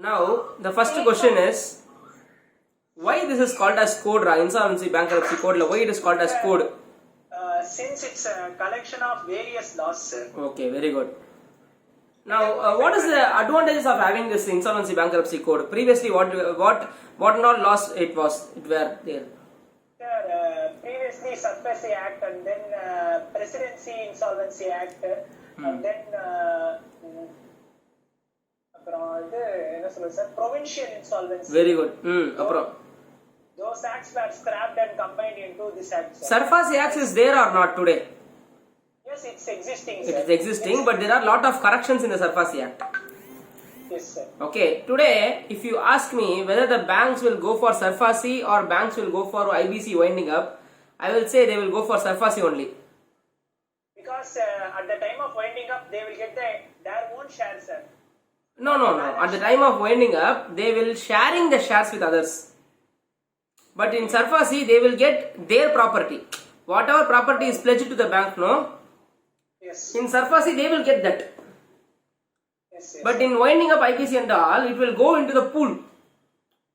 Now, the first question is, why this is called as code, insolvency bankruptcy code? Why it is called as code? Since it's a collection of various laws, sir. Okay, very good. Now, what is the advantages of having this insolvency bankruptcy code? Previously, what not laws it were there? Sir, previously Surface Act, and then Presidency Insolvency Act, and then Provincial Insolvency. Very good. Those acts were scrapped and combined into this act, sir. Surface Act is there or not today? Yes, it's existing, It sir. is existing, but there are lot of corrections in the Surface Act. Yes, sir. Okay, today if you ask me whether the banks will go for Surface or banks will go for IBC winding up, I will say they will go for Surface only. Because at the time of winding up, they will get their own shares, sir. No. At the time of winding up, they will sharing the shares with others. But in Surface, they will get their property. Whatever property is pledged to the bank, no? Yes. In Surface, they will get that. Yes. But in winding up IBC and all, it will go into the pool.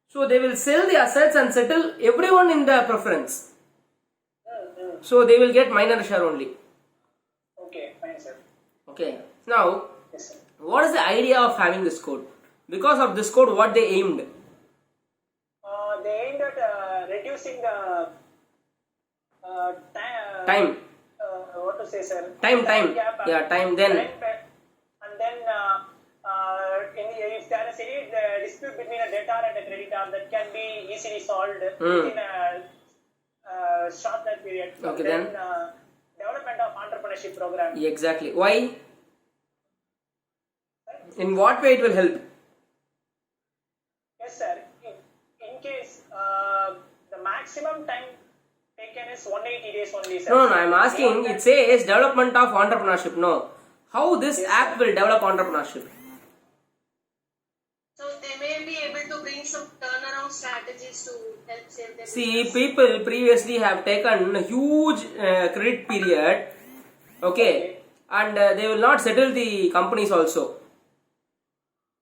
So they will sell the assets and settle everyone in the preference. So they will get minor share only. Okay, fine, sir. Okay. Now, Yes, sir. what is the idea of having this code? Because of this code, what they aimed? They aimed at reducing the Time. What to say, sir? Time. Gap, Yeah, time then. And then, if there is any dispute between a debtor and a creditor, that can be easily solved within a short period. Okay, then. Development of entrepreneurship program. Exactly. Why? In what way it will help? Yes, sir. In case the maximum time taken is 180 days only, sir. No, I am asking, it says development of entrepreneurship. No. How this act will develop entrepreneurship? So they may be able to bring some turnaround strategies to help save them. See, people previously have taken a huge credit period, okay, and they will not settle the companies also.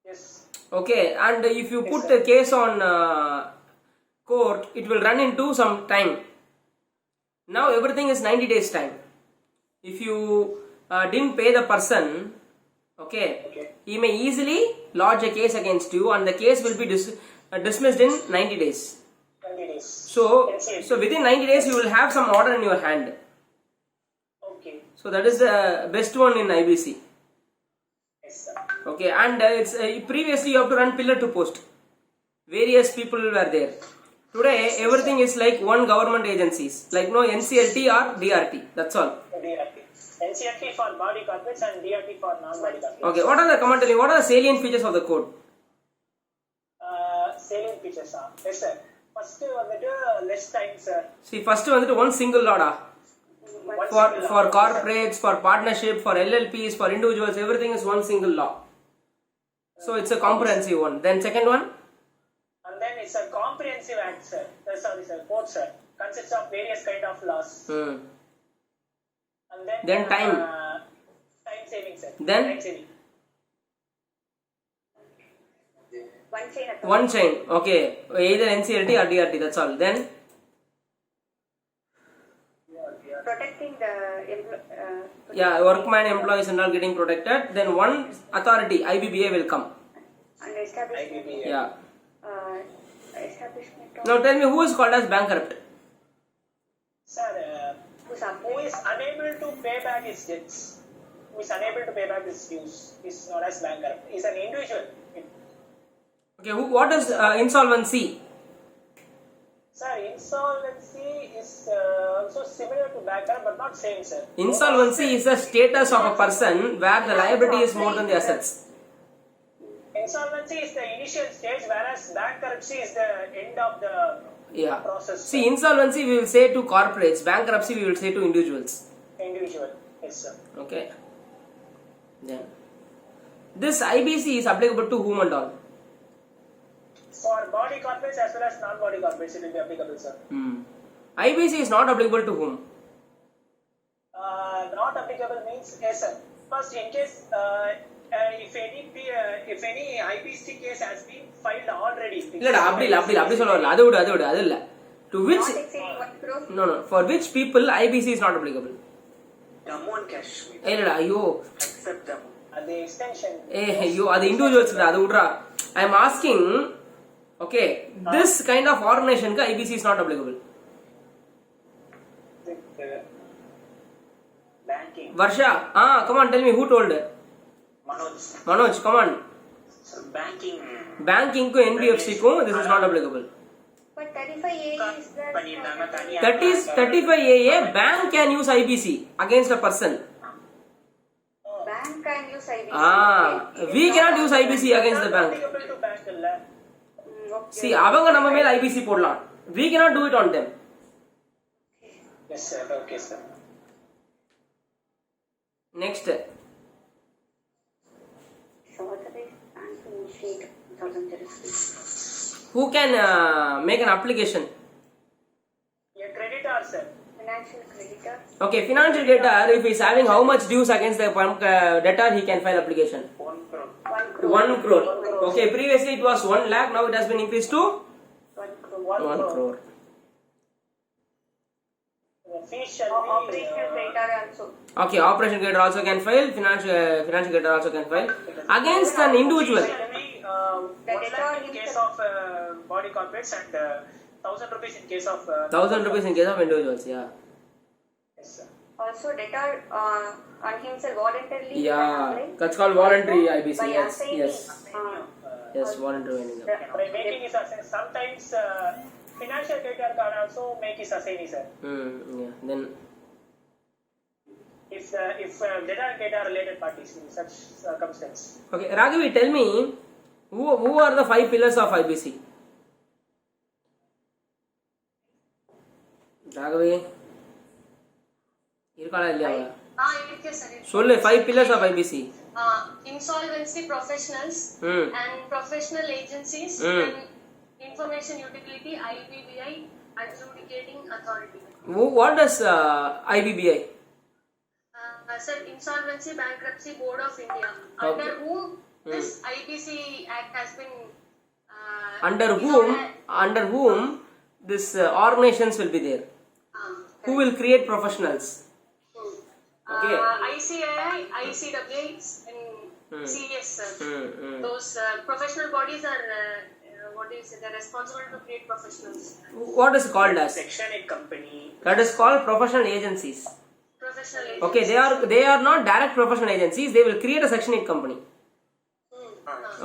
Yes. Okay, and if you put a case on court, it will run into some time. Now everything is 90 days time. If you didn't pay the person, okay, he may easily lodge a case against you, and the case will be dismissed in 90 days. 20 days. So within 90 days you will have some order in your hand. Okay. So that is the best one in IBC. Yes, sir. Okay, and it's previously you have to run pillar to post. Various people were there. Today everything is like one government agencies, like no NCLT or DRT. That's all. DRT. NCLT for body corporates and DRT for non-body corporates. Okay, what are the commentaries? What are the salient features of the code? Salient features, sir. Yes, sir. First, less time, sir. See, first one single law. For corporates, for partnership, for LLPs, for individuals, everything is one single law. So it's a comprehensive one. Then second one? And then it's a comprehensive act, sir. Sorry, sir. Code, sir. Consists of various kind of laws. And Then time. Time saving, sir. Then? Time saving. One chain. Okay. Either NCLT or DRT. That's all. Then? Protecting the Yeah, workman, employees and all getting protected. Then one authority, IBBA will come. and establishment. IBBA. Yeah. Establishment of Now tell me, who is called as bankrupt? Sir, who is unable to pay back his debts, who is unable to pay back his dues, is known as bankrupt. He is an individual. Okay, what is insolvency? Sir, insolvency is also similar to bankrupt, but not same, sir. Insolvency is the status of a person where the liability is more than the assets. Insolvency is the initial stage, whereas bankruptcy is the end of the process. See, insolvency we will say to corporates, bankruptcy we will say to individuals. Individual, yes, sir. Okay. Then this IBC is applicable to whom and all? For body corporates as well as non-body corporates, it will be applicable, sir. IBC is not applicable to whom? Not applicable means, yes, sir. First, in case if any IBC case has been filed already. இல்லடா அப்படி சொல்ல வரல. அது விடு அது இல்ல. To which Not exceeding 1 crore. no for which people IBC is not applicable? amount cash இல்லடா ஐயோ accept them The extension. ஐயோ அது இண்டிவிஜுவல்ஸ் அது விடுறா. I am asking, okay, this kind of organization க்கு IBC is not applicable. banking Varsha, come on, tell me who told? Manoj, come on. Banking க்கு NBFC க்கு this is not applicable. But 35A is that. பண்ணிருந்தாங்க தனியா That is 35AA. Bank can use IBC against a person. Bank can use IBC. We cannot use IBC against the bank. Applicable to bank இல்ல. Okay. See, அவங்க நம்ம மேல IBC போடலாம். We cannot do it on them. Yes sir. Okay sir. Next. So what are they? Banking sheet 2003. Who can make an application? A creditor sir. Financial creditor. Okay, financial debtor, if he is having how much dues against the debtor, he can file application. 1 crore 1 crore. 1 crore. Okay, previously it was 1 lakh, now it has been increased to 1 crore. 1 crore. The fee shall be Operational creditor also. Okay, operation creditor also can file, financial creditor also can file. Against an individual. shall be 1 lakh in case of body corporates and 1,000 rupees in case of 1,000 rupees in case of individuals, yeah. Yes sir. Also debtor on himself voluntarily. Yeah, apply. that's called voluntary IBC. By Yes, assigning. yes, yes, voluntary. By making his assignee, sometimes financial creditor can also make his assignee sir. Yeah, then If debtor and creditor are related parties in such circumstance. okay, Raghavi, tell me who are the 5 pillars of IBC? Raghavi, இருக்கா இல்லையா? Okay, sir. சொல்லு 5 pillars of IBC. Insolvency professionals Hmm. and professional agencies Hmm. and information utility IBBI adjudicating authority. What does IBBI? Sir, Insolvency Bankruptcy Board of India, under whom this IBC Act has been Under whom this organizations will be there? Who will create professionals? Okay. ICAI, ICWI, and CS, sir. Those professional bodies are they're responsible to create professionals. What is called as? section 8 company That is called professional agencies. Professional agencies. Okay, they are not direct professional agencies. They will create a section 8 company.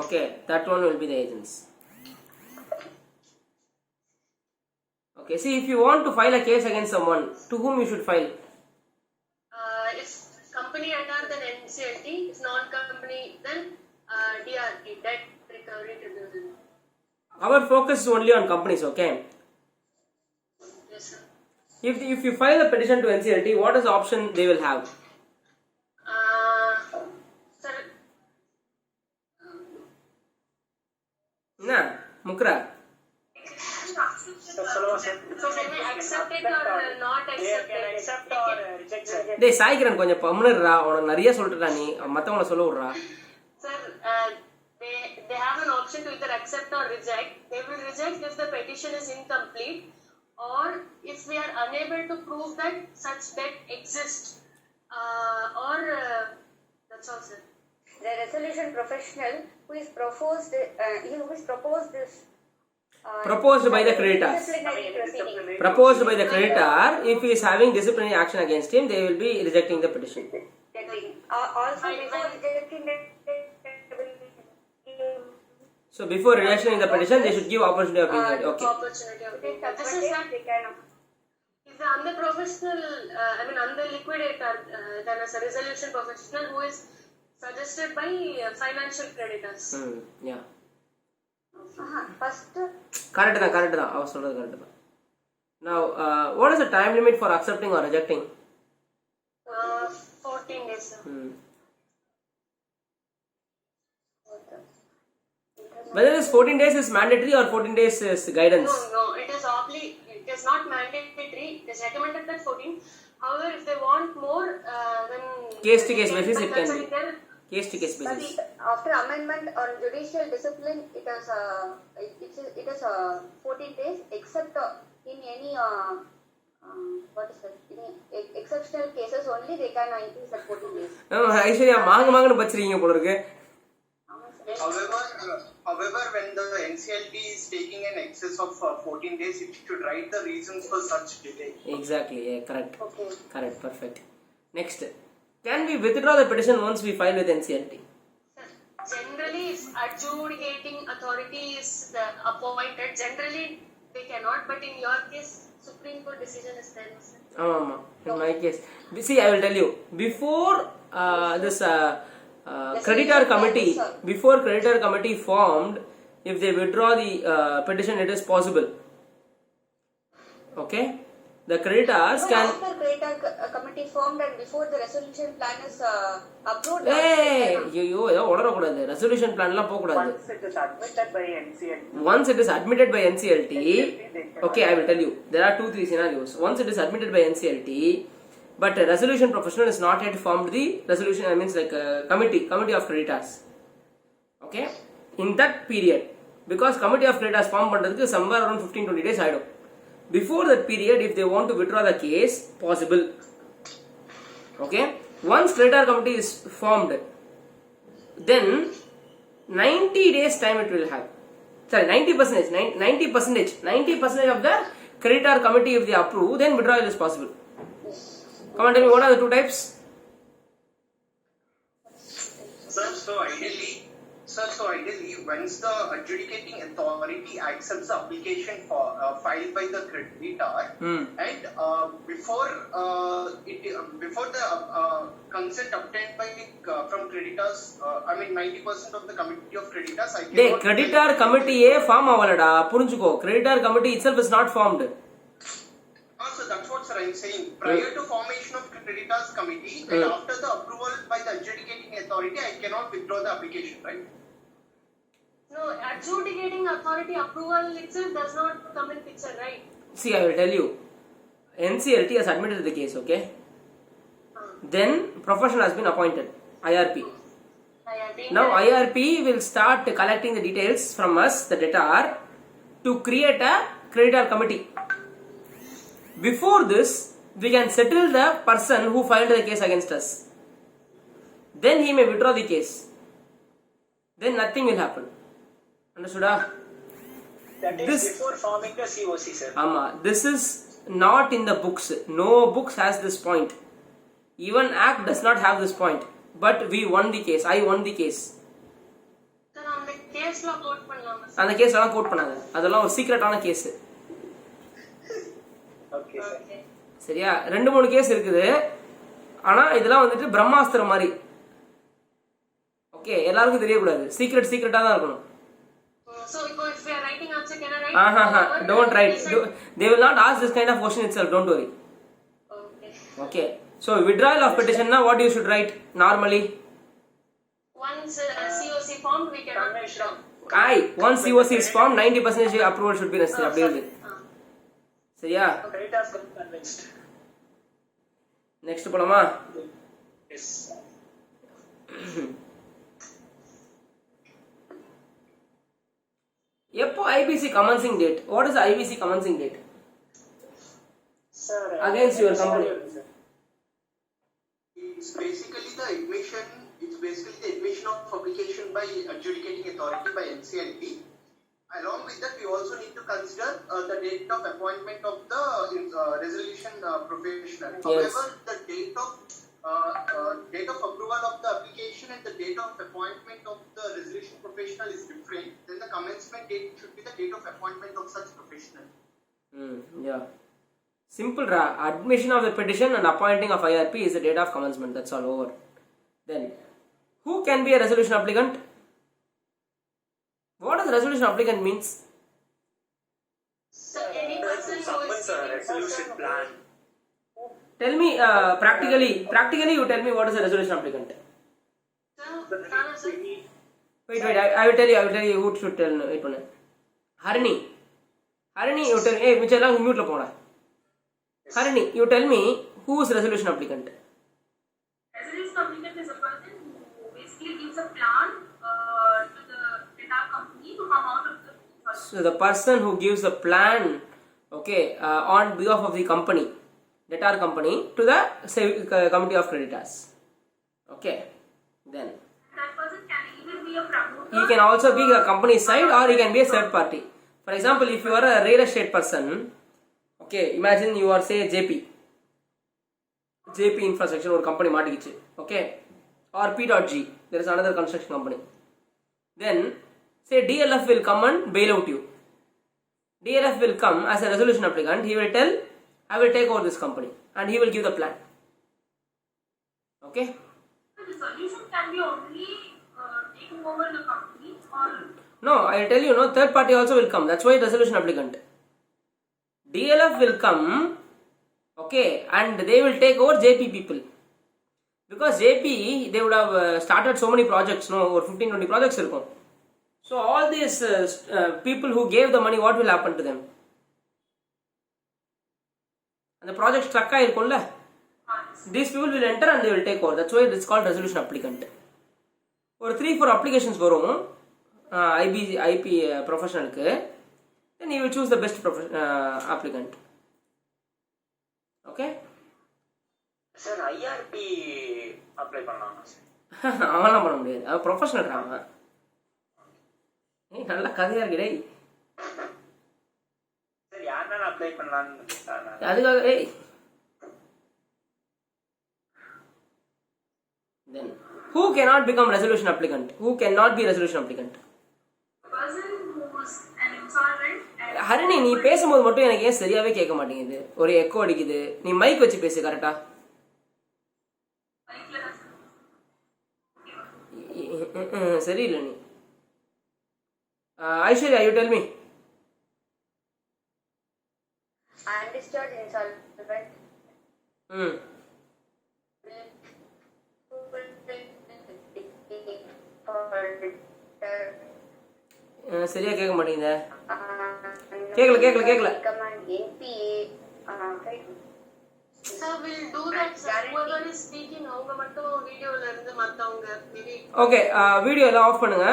Okay, that one will be the agents. Okay, see, if you want to file a case against someone, to whom you should file? If company under, then NCLT. If non-company, then DRT, Debt Recovery Tribunal. Our focus is only on companies, okay? Yes, sir. If you file a petition to NCLT, what is the option they will have? Sir, Na, Mukra. so can I accept it or not accept Can it? accept or reject sir. டேய் சாய்க்கிறன் கொஞ்சம் பம்முனுறா உனக்கு நிறைய சொல்லிட்டுடா நீ மற்றவங்கள சொல்ல விட்றா. Sir, they have an option to either accept or reject. They will reject if the petition is incomplete or if we are unable to prove that such debt exists. That's all, sir. The resolution professional who is proposed this. Proposed by the creditors. Disciplinary proceeding. Proposed by the creditor, if he is having disciplinary action against him, they will be rejecting the petition. Also before rejecting the So before rejection the petition, they should give opportunity of being heard. Okay. Opportunity of being heard. This is that if the unprofessional, unliquidator, then as a resolution professional who is suggested by financial creditors. Yeah. first Correct தான் அவ சொல்றது correct தான். Now, what is the time limit for accepting or rejecting? 14 days, sir. Whether this 14 days is mandatory or 14 days is guidance? No, it is not mandatory. It is recommended that 14. However, if they want more, then Case to case basis it can be. Their Case to case But basis. after amendment on judicial discipline, it is 14 days, except in any what is that? In exceptional cases only they can increase at 14 days. Aishwarya மாங்கன்னு பச்சிருக்கீங்க போல இருக்கு. However, when the NCLT is taking an excess of 14 days, it should write the reasons for such delay. Exactly, yeah, correct. Okay. Correct, perfect. Next, can we withdraw the petition once we file with NCLT? Generally, if adjudicating authority is appointed, generally they cannot. But in your case, Supreme Court decision is there. In my case, see, I will tell you. Before this creditor committee formed, if they withdraw the petition, it is possible. Okay, the creditors No, can. after creditor committee formed and before the resolution plan is approved. Hey, you order கூடாது. Resolution plan எல்லாம் போக கூடாது. Once it is admitted by NCLT. Once it is admitted by NCLT, okay, I will tell you. There are 2-3 scenarios. Once it is admitted by NCLT, but a resolution professional is not yet formed the resolution, I means like a committee of creditors. Okay, in that period, because committee of creditors form பண்றதுக்கு somewhere around 15-20 days ஆயிடும். Before that period, if they want to withdraw the case, possible. Okay, once creditor committee is formed, then 90 days time it will have. Sorry, 90% of the creditor committee, if they approve, then withdrawal is possible. Come on, tell me, what are the two types? Sir, so ideally, once the adjudicating authority accepts the application filed by the creditor, and before the consent obtained by from creditors, I mean 90% of the committee of creditors, I Hey, cannot. creditor committee form avalada. புரிஞ்சுக்கோ, creditor committee itself is not formed. So that's what, sir, I'm saying. Prior to formation of creditors committee and after the approval by the adjudicating authority, I cannot withdraw the application, right? No, adjudicating authority approval itself does not come in picture, right? See, I will tell you. NCLT has admitted the case, okay? Then professional has been appointed, IRP. Now IRP will start collecting the details from us, the debtor, to create a creditor committee. Before this, we can settle the person who filed the case against us. Then he may withdraw the case. Then nothing will happen. Understood? That is This- before forming the COC, sir. This is not in the books. No books has this point. Even Act does not have this point. But we won the case. I won the case. Sir, on the case law quote பண்ணலாமா sir? அந்த case எல்லாம் code பண்ணாங்க. அதெல்லாம் ஒரு சீக்ரெட்டான case. Okay, sir. Okay. சரியா? 2-3 case இருக்குது. ஆனா இதெல்லாம் வந்துட்டு பிரம்மாஸ்திரம் மாதிரி. ஓகே, எல்லாருக்கும் தெரியக்கூடாது. சீக்ரெட்டா தான் இருக்கணும். So if we are writing answer, can I write? Don't write. They will not ask this kind of question itself. Don't worry. Okay. Okay. So withdrawal of petition, now what you should write normally? Once COC formed, we cannot withdraw. Once COC is formed, 90% approval should be necessary. அப்படி எழுது. சரியா? Creditors got convinced. Next போலாமா? Yes. எப்போ IBC commencing date? What is the IBC commencing date? Sir, Against your company. sir. It's basically the admission of application by adjudicating authority by NCLT. Along with that, we also need to consider the date of appointment of the resolution professional. Yes. However, the date of approval of the application and the date of appointment of the resolution professional is different. Then the commencement date should be the date of appointment of such professional. Yeah. Simple ra. Admission of the petition and appointing of IRP is the date of commencement. That's all over. Then, who can be a resolution applicant? What does resolution applicant means? So any person who is Someone's resolution plan. Tell me practically. You tell me what is a resolution applicant. Sir, Rana sir. Wait. I will tell you who should tell. Wait one. Harini, you tell. Hey, Michela, mute la pona. Harini, you tell me who is resolution applicant. Resolution applicant is a person who basically gives a plan to the data company to come out of the insolvency. So the person who gives the plan, okay, on behalf of the company, debtor company, to the committee of creditors. Okay, then That person can either be a promoter. he can also be a company side or he can be a third party. For example, if you are a real estate person, okay, imagine you are say JP Infrastructure or company மாட்டிக்கிச்சு, okay, or P.G, there is another construction company. Then say DLF will come and bail out you. DLF will come as a resolution applicant. He will tell, I will take over this company, and he will give the plan. Okay. The solution can be only taking over the company or No, I will tell you, no, third party also will come. That's why resolution applicant. DLF will come, okay, and they will take over JP people. Because JP, they would have started so many projects, no, over 15-20 projects. So all these people who gave the money, what will happen to them? And the project struck, these people will enter and they will take over. That's why it's called resolution applicant. Or 3-4 applications varum, IP professional, then he will choose the best applicant. Okay. Sir IRB apply பண்ணலாமா sir? அவன்லாம் பண்ண முடியாது, அவன் professional. அவன் நல்ல கதையா இருக்குடே. Sir யாருனாலும் apply பண்ணலான்னு சார். அதுக்காக then who cannot become resolution applicant? Who cannot be resolution applicant? person who is an insolvent and Harini, நீ பேசும்போது மட்டும் எனக்கு ஏன் சரியாவே கேட்க மாட்டேங்குது, ஒரு எக்கோ அடிக்குது. நீ மைக் வச்சு பேசு கரெக்டா. சரியில்லை நீ. Aishwarya, you tell me. Undischarged insolvent சரியா கேட்க மாட்டேங்குது. கேட்கல. NPA. sir will do that, sir. Whoever is speaking அவங்க மட்டும் வீடியோல இருந்து மத்தவங்க maybe Okay, வீடியோ எல்லாம் ஆஃப் பண்ணுங்க.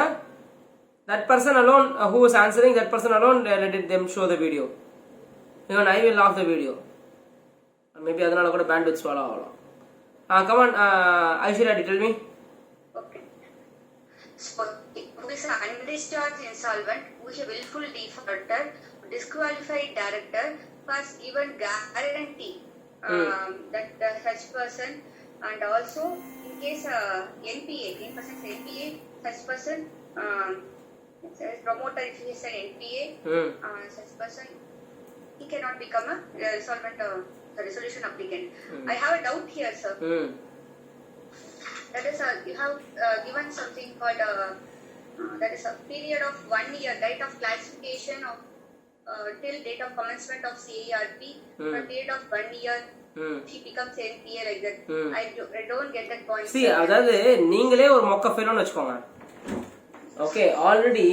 That person alone who is answering, that person alone, let them show the video. Even I will off the video. Maybe அதனால கூட bandwidth swallow ஆகலாம். Come on, Aishwarya, tell me. Okay. So, who is an undischarged insolvent, who is a willful defaulter, disqualified director, has given guarantee that such person, and also in case NPA, 10% NPA, such person, promoter if he is an NPA, such person, he cannot become a insolvent resolution applicant. I have a doubt here, sir. That is, you have given something called that is a period of 1 year, right, of classification of till date of commencement of CARP, for a period of 1 year, he becomes NPA like that. I don't get that point. See, அதாவது நீங்களே ஒரு மொக்க ஃபெயில்னு வெச்சுக்கோங்க. Okay, already,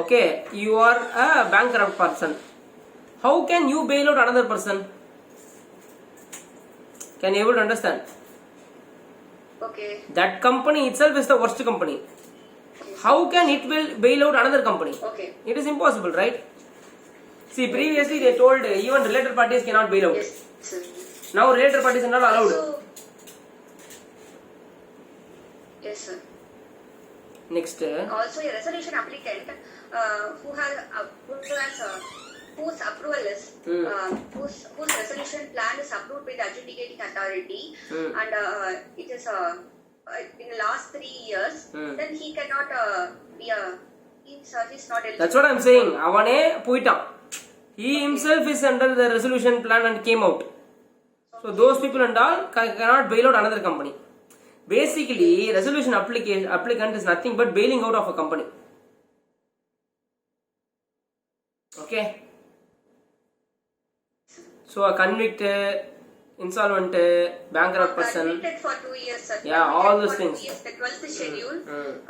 okay, you are a bankrupt person. How can you bail out another person? Can you able to understand? Okay. That company itself is the worst company. How can it will bail out another company? Okay. It is impossible, right? See, previously they told even related parties cannot bail out. Yes, sir. Now related parties are not allowed. So, yes, sir. Next. Also, a resolution applicant whose approval is whose resolution plan is approved by the adjudicating authority, and it is in the last 3 years, then he cannot be a he's not eligible. That's what I'm saying. அவனே போயிட்டான். He himself is under the resolution plan and came out. So those people and all cannot bail out another company. Basically, resolution applicant is nothing but bailing out of a company. Okay. So a convicted, insolvent, bankrupt person. Convicted for 2 years, sir. Yeah, all those things. 2 years, the 12th schedule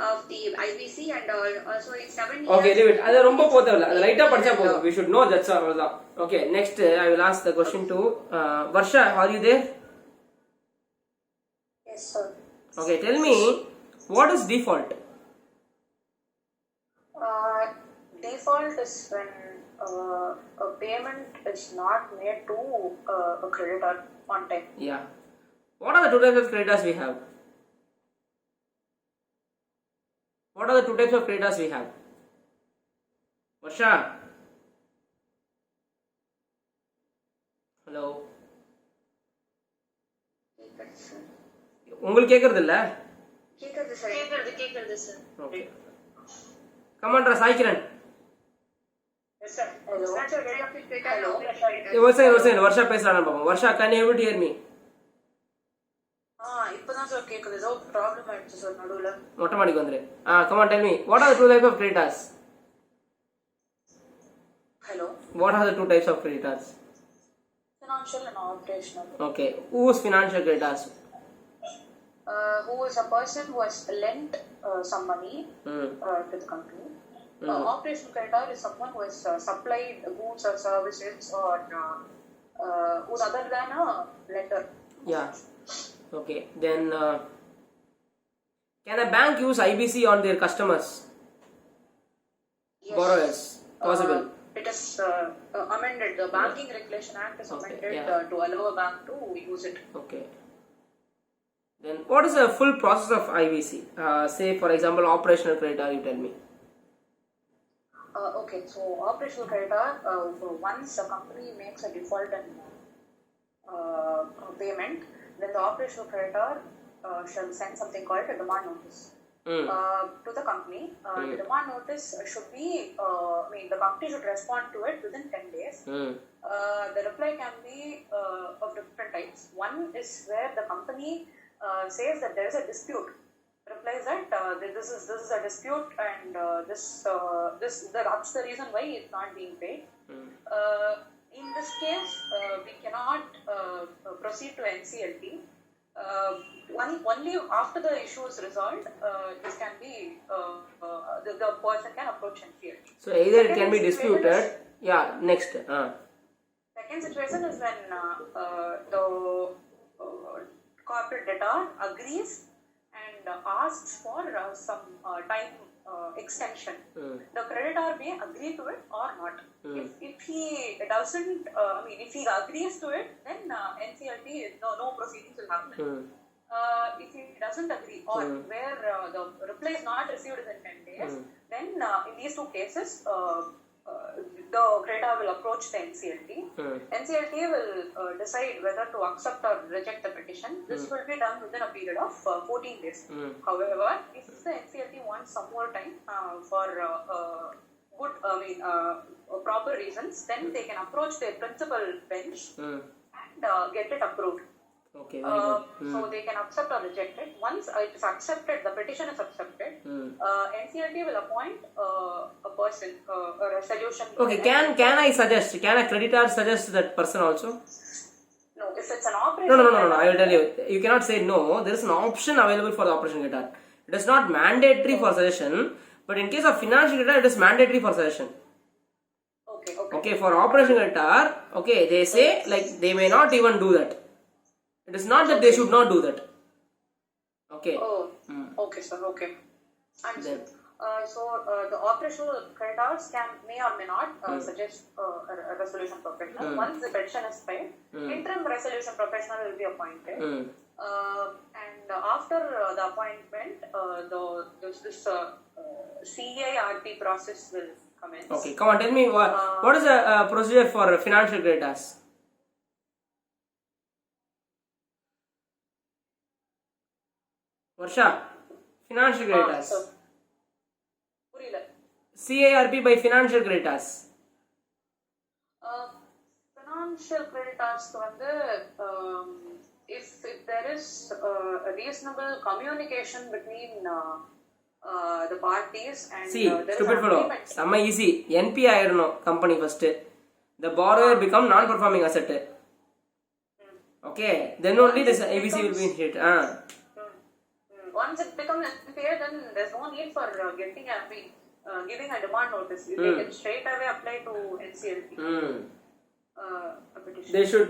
of the IBC, and also in 7 years. Okay, leave it. அது ரொம்ப போதல்ல. அது லைட்டா படிச்சா போதும். We should know that's all. Okay, next I will ask the question to Varsha. Are you there? Yes, sir. Okay, tell me, What is default? Default is when a payment is not made to a creditor on time. Yeah. What are the two types of creditors we have? What are the two types of creditors we have? Varsha? Hello? உங்களுக்கு கேக்குறது இல்ல? கேக்குது sir. கேக்குறது sir. Okay. Come on, சாய்கிரண். Yes, sir. Financial credit. Hello. ஒரு second Varsha பேசுறானு பாப்போம். Varsha, can you able to hear me? இப்பதான் sir கேக்குது. ஏதோ ப்ராப்ளம் ஆயிடுச்சு சார் நடுவுல. மொட்டை மாடிக்கு வந்துரு. come on, tell me. What are the two types of creditors? Hello. What are the two types of creditors? Financial and operational. Okay. Who is financial creditors? Who is a person who has lent some money to the company. Operational creditor is someone who has supplied goods or services or who's other than a lender. Yeah. Okay. Then can a bank use IBC on their customers? Yes. Borrowers. Possible. It is amended. The Banking Regulation Act is Okay, amended yeah. to allow a bank to use it. Okay. Then what is the full process of IBC? Say for example operational creditor, you tell me. Okay, so operational creditor, once a company makes a default and payment, then the operational creditor shall send something called a demand notice to the company. The demand notice should be, the company should respond to it within 10 days. The reply can be of different types. One is where the company says that there is a dispute. Replies that this is a dispute and that's the reason why it's not being paid. In this case, we cannot proceed to NCLT. Only after the issue is resolved, this can be the person can approach NCLT. So either it can be disputed. Yeah. Next. Second situation is when the corporate debtor agrees and asks for some time extension. The creditor may agree to it or not. If he doesn't, if he agrees to it, then NCLT, no proceedings will happen. If he doesn't agree or where the reply is not received within 10 days, then in these two cases, the creditor will approach the NCLT. NCLT will decide whether to accept or reject the petition. This will be done within a period of 14 days. However, if the NCLT wants some more time for good, proper reasons, then they can approach their principal bench and get it approved. Okay, very good. So they can accept or reject it. Once it is accepted, the petition is accepted, NCLT will appoint a person, a resolution. Okay, can I suggest? Can a creditor suggest that person also? No, if it's an operation. No. I will tell you. You cannot say no. There is an option available for the operation creditor. It is not mandatory for suggestion, but in case of financial creditor, it is mandatory for suggestion. Okay, for operation creditor, okay, they say like they may not even do that. It is not that they should not do that. Okay. Okay, sir. Okay. And the operational creditors may or may not suggest a resolution professional. Once the petition is filed, interim resolution professional will be appointed. And after the appointment, this CIRP process will commence. Okay, come on, tell me what is the procedure for financial creditors? Varsha, financial creditors. CIRP by financial creditors. Financial creditors if there is a reasonable communication between the parties and see, there stupid is fellow. agreement. Some easy. NP ayirno company first. The borrower become non-performing asset. Okay, then only this ABC will be hit. Once it becomes NPA, then there's no need for giving a demand notice. You can straight away apply to NCLT. They should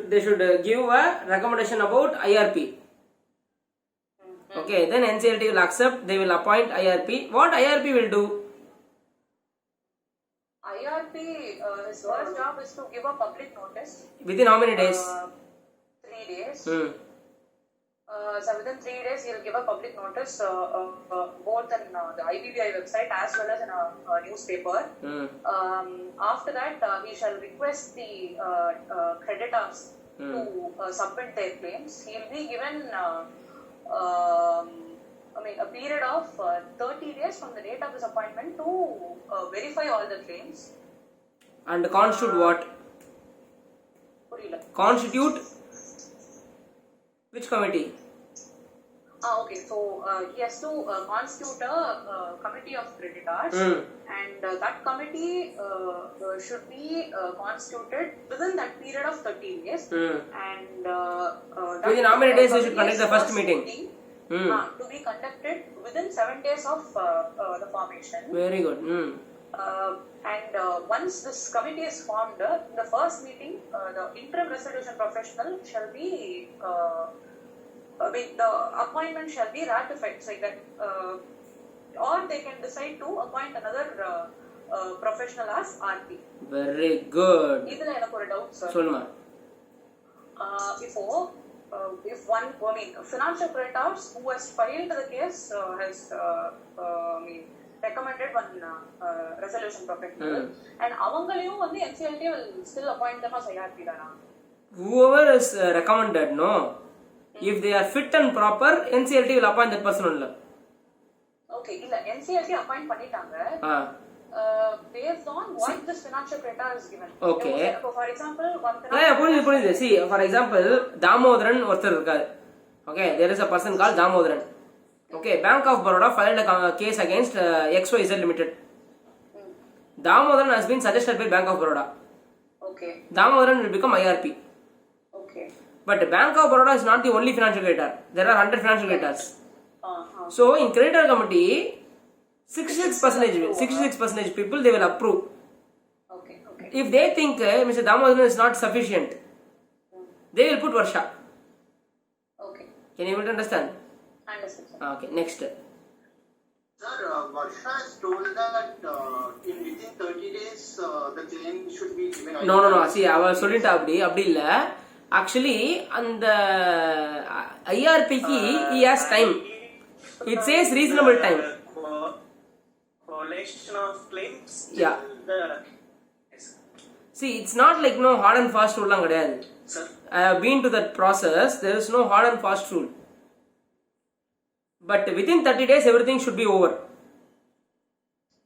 give a recommendation about IRP. Okay, then NCLT will accept, they will appoint IRP. What IRP will do? IRP, his first job is to give a public notice. Within how many days? 3 days. Hmm. So within 3 days, he'll give a public notice both in the IBBI website as well as in a newspaper. After that, he shall request the creditors to submit their claims. He'll be given a period of 30 days from the date of his appointment to verify all the claims. And constitute what? Purila. Constitute which committee? Okay, so he has to constitute a committee of creditors, and that committee should be constituted within that period of 30 days. And Within how many days they should conduct the first meeting? To be conducted within 7 days of the formation. Very good. And once this committee is formed, in the first meeting, the interim resolution professional shall be the appointment shall be ratified. It's like that, or they can decide to appoint another professional as RP. Very good. இதுல எனக்கு ஒரு doubt, sir. சொல்லுமா. If one, financial creditors who has filed the case has recommended one resolution professional, and அவங்களையும் வந்து NCLT will still appoint them as IRP தானா? Whoever is recommended, no. If they are fit and proper, NCLT will appoint that person only. Okay, இல்ல NCLT appoint பண்ணிட்டாங்க. Based on what this financial creditor is given. Okay. So for example, one புரியுது. See, for example, Damodaran ஒருத்தர் இருக்காரு. Okay, there is a person called Damodaran. Okay, Bank of Baroda filed a case against XYZ Limited. Damodaran has been suggested by Bank of Baroda. Okay. Damodaran will become IRP. Okay. But Bank of Baroda is not the only financial creditor. There are 100 financial creditors. So in creditor committee, 66% people they will approve. Okay. Okay. If they think Mr. Damodaran is not sufficient, they will put Varsha. Okay. Can you able to understand? Understood, sir. Okay, next. Sir, Varsha has told that within 30 days the claim should be given. No. See, அவ சொல்லிட்டா அப்படி இல்ல. Actually, அந்த IRP க்கு he has time. It says reasonable time. Collation of claims. Yeah. See, it's not like no hard and fast rule லாம் கிடையாது. Sir. I have been to that process. There is no hard and fast rule. But within 30 days, everything should be over.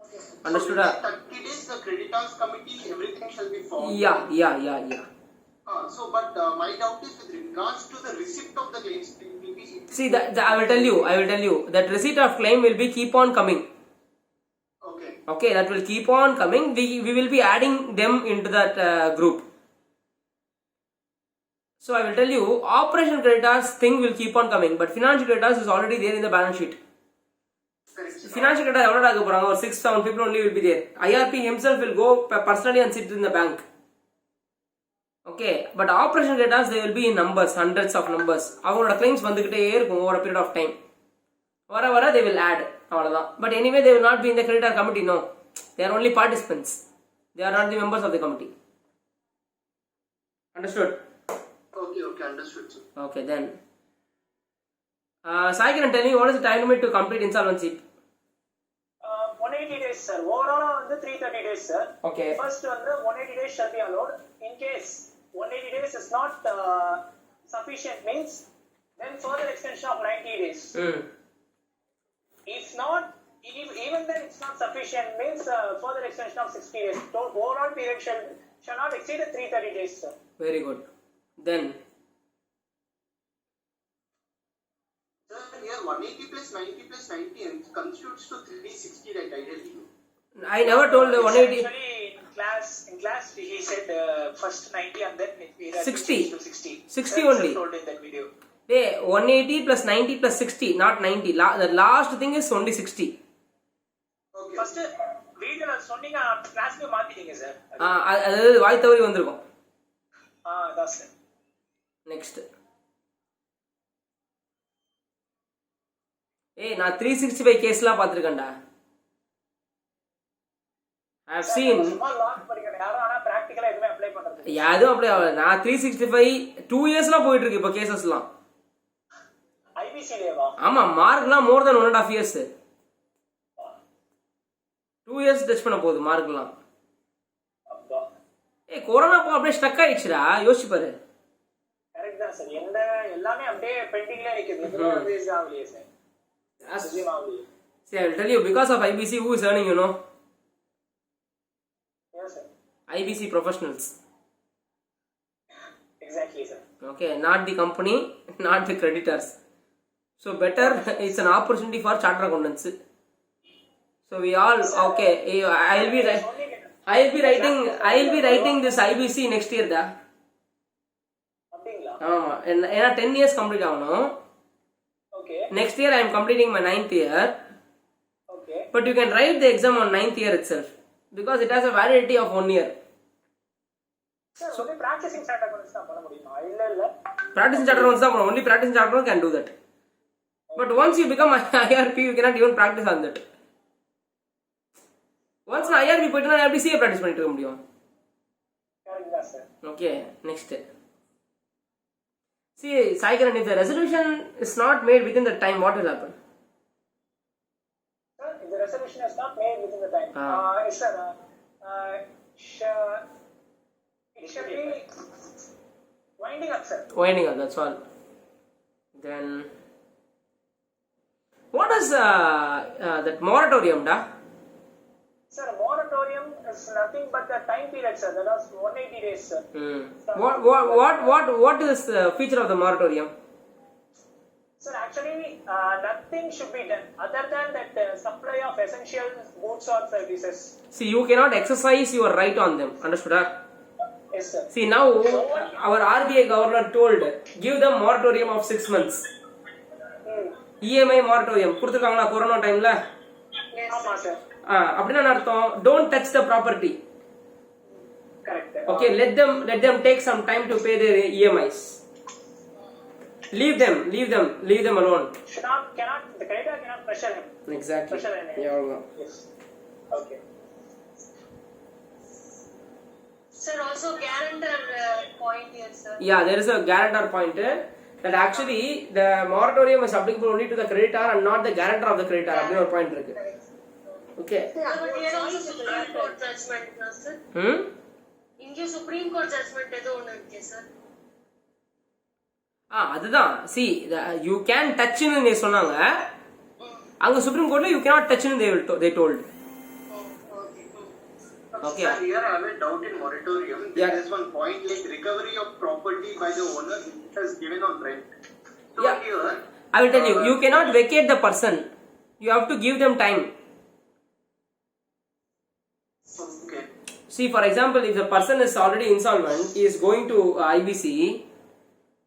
Okay. Understood? So within 30 days, the creditors committee, everything shall be formed. Yeah. But my doubt is with regards to the receipt of the claims. See, I will tell you that receipt of claim will be keep on coming. Okay, that will keep on coming. We will be adding them into that group. So I will tell you, operation creditors thing will keep on coming, but financial creditors is already there in the balance sheet. Financial creditors எவ்வளவு ஆக போறாங்க? Or 6-7 people only will be there. IRP himself will go personally and sit in the bank. Okay, but operation creditors they will be in numbers, hundreds of numbers. அவங்களோட claims வந்துகிட்டே இருக்கும் over a period of time. வர they will add. அவ்வளவுதான். But anyway they will not be in the creditor committee, no. They are only participants. They are not the members of the committee. Understood? Okay, understood, sir. Okay, then. Sai, can you tell me what is the time limit to complete insolvency? 180 days, sir. Overall, 330 days, sir. Okay. First, 180 days shall be allowed. In case 180 days is not sufficient, means then further extension of 90 days. If not, even then it's not sufficient, means further extension of 60 days. So overall period shall not exceed 330 days, sir. Very good. Then. Sir, here 180 plus 90 plus 90 constitutes to 360, right, ideally? I never told 180. Actually, in class he said first 90 and then we 60. to 60. 60 only. Told in that video. Hey, 180 plus 90 plus 60, not 90. The last thing is only 60. Okay. First video சொன்னீங்க கிளாஸ்ல மாத்திட்டீங்க sir. அது வாய் தவறி வந்திருக்கும். that's it. Next. ஏய் நான் 365 கேஸ்லாம் பார்த்துருக்கேன்டா. I have seen. சும்மா லாக் படிக்கணும் யாரும், ஆனா பிராக்டிகலா எதுவுமே அப்ளை பண்றது அதுவும் அப்ளை ஆகல. நான் 365 2 இயர்ஸ்லாம் போயிட்டு இருக்கு இப்போ கேசஸ்லாம். ஐபிசிலேவா? ஆமா, மார்க்லாம் மோர் தென் 1.5 இயர்ஸ். 2 இயர்ஸ் டச் பண்ண போகுது மார்க்லாம். அப்பா ஏய் கொரோனா அப்போ அப்படியே ஸ்டக் ஆயிடுச்சுடா, யோசிச்சு பாரு. கரெக்ட் தான் சார். எந்த எல்லாமே அப்படியே பெண்டிங்ல நிக்குது. எதுவும் ரிலீஸ் ஆகலையே சார். ரிலீஸ் ஆகலையே. See, I will tell you, because of IBC, who is earning, you know? Yes sir. IBC professionals. Exactly sir. Okay, not the company, not the creditors. So better, it's an opportunity for chartered accountants. So we all okay. I'll be writing this IBC next year, da. அப்படிங்களா? ஆமா, ஏன்னா 10 years complete ஆகணும். Okay. Next year I am completing my 9th year. Okay. But you can write the exam on 9th year itself because it has a validity of 1 year. Sir only practicing chartered accountants தான் பண்ண முடியுமா? இல்ல Practicing chartered accountants தான் only practicing chartered accountants can do that. But once you become IRP, you cannot even practice on that. Once நான் IRP போயிட்டா நான் எப்படி CA practice பண்ணிட்டு இருக்க முடியும்? கரெக்ட் தான் sir. Okay, next. See, Saikiran, if the resolution is not made within the time, what will happen? Sir, if the resolution is not made within the time, yes sir, it should be winding up sir. Winding up, that's all. Then, what is that moratorium, da? Sir, moratorium is nothing but the time period sir. That was 180 days sir. What is the feature of the moratorium? Sir, actually nothing should be done other than that supply of essential goods or services. See, you cannot exercise your right on them. Understood? Yes sir. See, now our RBI governor told, give them moratorium of 6 months. EMI moratorium. கொடுத்துருக்காங்களா corona டைம்ல? ஆமா sir. அப்படின்னா அர்த்தம் don't touch the property. Correct. Okay, let them take some time to pay their EMIs. Leave them alone. The creditor cannot pressure him. Exactly. Pressure him. Yeah. Yes. Okay. Sir, also guarantor point here, sir. Yeah, there is a guarantor point that actually the moratorium is applicable only to the creditor and not the guarantor of the creditor. Abhi or point irukku. Okay. But here also Supreme Court judgment, no, sir? இங்கே Supreme Court judgment ஏதோ ஒன்று இருக்கு, sir. அதுதான். See, you can touch ன்னு சொன்னாங்க. அங்க supreme கோர்ட்ல you cannot touch ன்னு they told. Okay. Sir, here I have a doubt in moratorium. There is one point like recovery of property by the owner which has given on rent. So here, I will tell you, you cannot vacate the person. You have to give them time. okay. See, for example, if the person is already insolvent, he is going to IBC,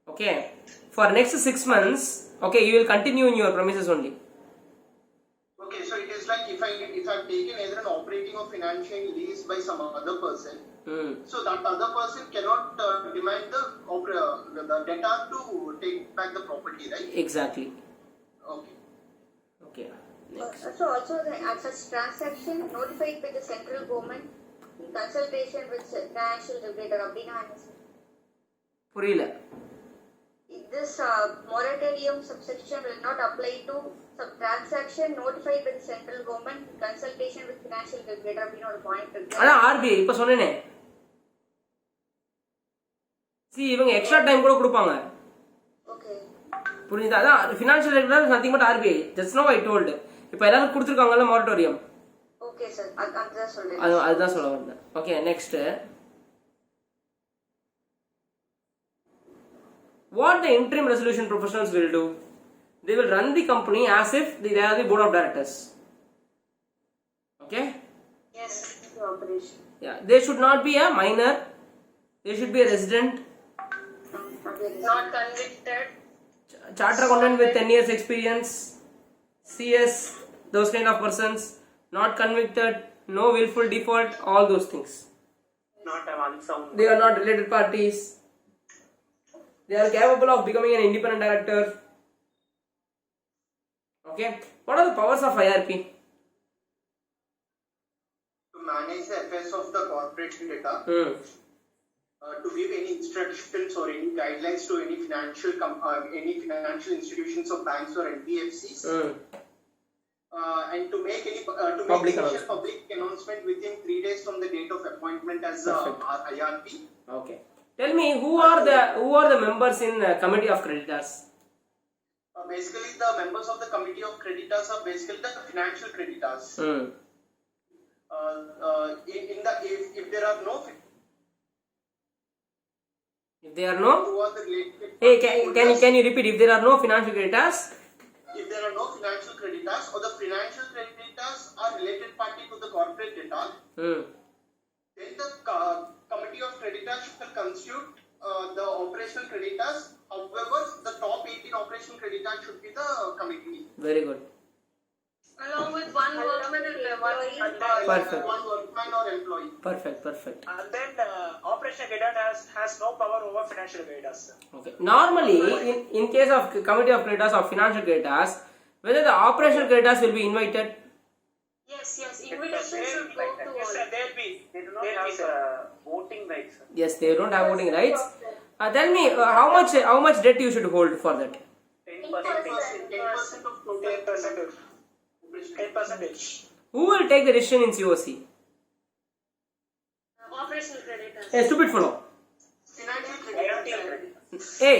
okay, for next 6 months, okay, you will continue in your premises only. Okay, so it is like if I've taken either an operating or financial lease by some other person, so that other person cannot demand the debtor to take back the property, right? Exactly. Okay. So also at such transaction notified by the central government in consultation with financial regulator அப்படினா புரியல. This moratorium subsection will not apply to some transaction notified by the central government in consultation with financial regulator அப்படின ஒரு point இருக்கு. அதான் RBI இப்ப சொன்னேனே. See, இவங்க extra time கூட கொடுப்பாங்க. Okay. புரியுதா? அதான் financial regulator is nothing but RBI. Just now I told. இப்ப எல்லாரும் கொடுத்திருக்காங்கல moratorium. Okay sir. அதுதான் சொல்றேன். அதுதான் சொல்ல வந்தேன். Okay, next. What the interim resolution professionals will do? They will run the company as if they are the board of directors. Okay? Yes. Operation. Yeah, they should not be a minor. They should be a resident. Not convicted. Chartered accountant with 10 years experience. CS, those kind of persons. Not convicted. No willful default. All those things. Not have unsound. They are not related parties. They are capable of becoming an independent director. Okay. What are the powers of IRP? To manage the affairs of the corporate data, to give any instructions or any guidelines to any financial institutions or banks or NBFCs, and to make any Public initial public announcement within 3 days from the date of appointment as IRP. Okay. Tell me, who are the members in committee of creditors? Basically, the members of the committee of creditors are basically the financial creditors. If there are no If there are no, who are the related hey, can you repeat? If there are no financial creditors, if there are no financial creditors or the financial creditors are related party to the corporate data, then the committee of creditors shall constitute the operational creditors. However, the top 18 operational creditors should be the committee. very good. Along with one workman and one employee. Perfect. One workman or employee. Perfect. And then operational creditors has no power over financial creditors. Okay. Normally, in case of committee of creditors or financial creditors, whether the operational creditors will be invited. Yes, invitation should go to Yes, all. sir, they They do not they'll be, have sir. voting rights. Yes, they don't have voting rights. Tell me, how much debt you should hold for that? 10%. 10% of total 10%. 10%. Who will take the decision in COC? Operational creditors. Hey, stupid fellow. financial IRP. creditors. Hey,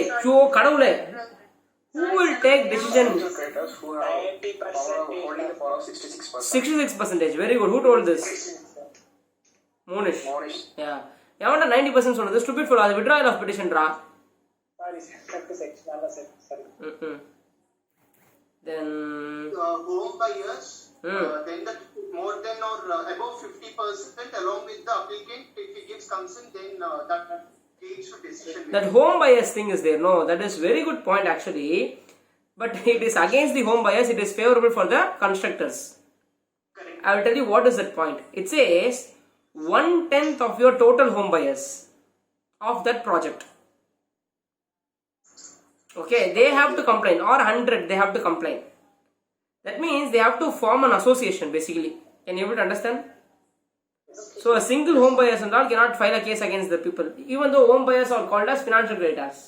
kadavule. Who will take decision? Creditors who have power of holding the power of 66%. 66%. Very good. Who told this? Monish. Monish. Yeah. Yavanda 90% சொன்னது stupid fellow. அது withdrawal of petition raw. Sorry, sir. 36. Number 6. Sorry. Then Home buyers, then the more than or above 50% along with the applicant, if he gives consent, then that leads to decision making. that home bias thing is there. No, that is very good point actually. But it is against the home bias. It is favorable for the constructors. Correct. I will tell you what is that point. It says 1/10 of your total home bias of that project. Okay, they have to complain, or 100 they have to complain. That means they have to form an association basically. Can you able to understand? So a single home buyers and all cannot file a case against the people, even though home buyers are called as financial creditors.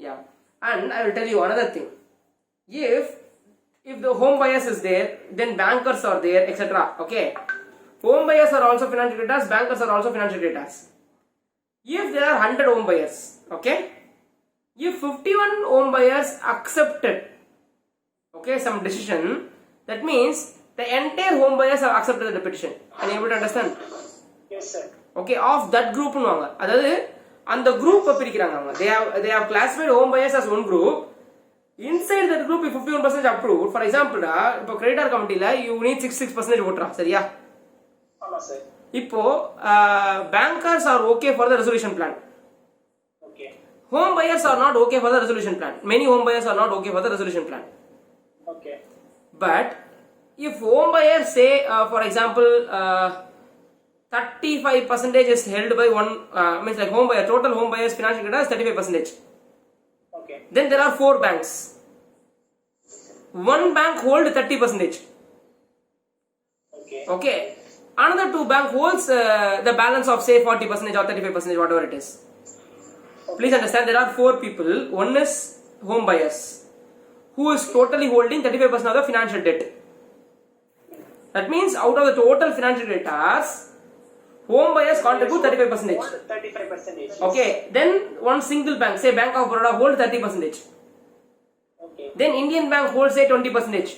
Yeah, and I will tell you another thing. If the home buyers is there, then bankers are there, etc. Okay, home buyers are also financial creditors, bankers are also financial creditors. If there are 100 home buyers, okay, if 51 home buyers accepted, okay, some decision, that means the entire home buyers have accepted the petition. Are you able to understand? Yes, sir. Okay, of that group னுவாங்க. அதாவது அந்த group பிரிக்கிறாங்க அவங்க. They have classified home buyers as one group. Inside that group if 51% approved, for example, இப்போ creditor committeeல you need 66% vote சரியா? ஆமா sir. இப்போ bankers are okay for the resolution plan. Okay. Home buyers are not okay for the resolution plan. Many home buyers are not okay for the resolution plan. Okay. But if home buyers say, for example, 35% is held by one, means like home buyer, total home buyers financial creditors 35%. Okay. Then there are 4 banks. One bank hold 30%. Okay. Okay. Another 2 bank holds the balance of say 40% or 35%, whatever it is. Please understand, there are 4 people. One is home buyers, who is totally holding 35% of the financial debt. That means out of the total financial creditors, home buyers contribute 35%. 35%. Okay, then one single bank, say Bank of Baroda, holds 30%. Okay. Then Indian Bank holds say 20%.